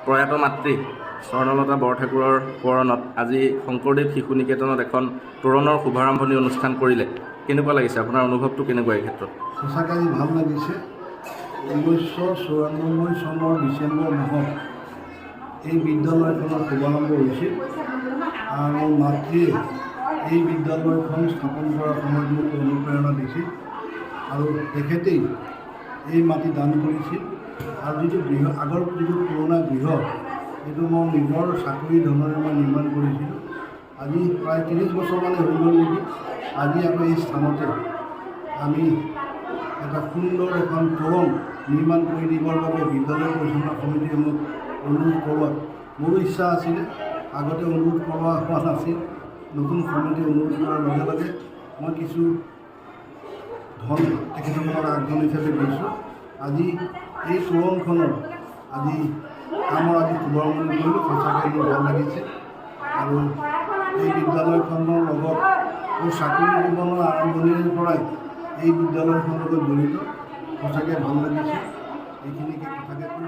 প্ৰয়াত মাতৃ স্বৰ্ণলতা বৰঠাকুৰৰ সোঁৱৰণত আজি শংকৰদেৱ শিশু নিকেতনত এখন তোৰণৰ শুভাৰম্ভণি অনুষ্ঠান কৰিলে। কেনেকুৱা লাগিছে, আপোনাৰ অনুভৱটো কেনেকুৱা এই ক্ষেত্ৰত? সঁচাকৈ ভাল লাগিছে। 1994 চনৰ ডিচেম্বৰ মাহত এই বিদ্যালয়খনৰ শুভাৰম্ভ হৈছিল আৰু মাতৃয়ে এই বিদ্যালয়খন স্থাপন কৰাৰ সময়ত মোক অনুপ্ৰেৰণা দিছিল আৰু তেখেতেই এই মাটি দান কৰিছিল। আৰু যিটো আগৰ যিটো পুৰণা গৃহ, সেইটো মই নিজৰ চাকৰি ধনেৰে মই নিৰ্মাণ কৰিছিলোঁ। আজি প্ৰায় 30 বছৰমানে হৈ গ'ল নেকি। আজি আকৌ এই স্থানতে আমি এটা সুন্দৰ এখন তোৰণ নিৰ্মাণ কৰি দিবৰ বাবে বিদ্যালয় পৰিচালনা সমিতিয়ে মোক অনুৰোধ কৰোৱাত মোৰো ইচ্ছা আছিলে। আগতে অনুৰোধ কৰোৱা হোৱা নাছিল। নতুন সমিতিয়ে অনুৰোধ কৰাৰ লগে লগে মই কিছু ধন তেখেতসকলৰ আগধন হিচাপে দিছোঁ। আজি এই তোৰণখনৰ কামৰ শুভাৰম্ভণি কৰিলোঁ। সঁচাকৈ মোৰ ভাল লাগিছে আৰু এই বিদ্যালয়খনৰ লগত মোৰ চাকৰি জীৱনৰ আৰম্ভণিৰ পৰাই এই বিদ্যালয়খনৰ লগত জড়িত। সঁচাকৈ ভাল লাগিছে। এইখিনিকে কথাকে কৈ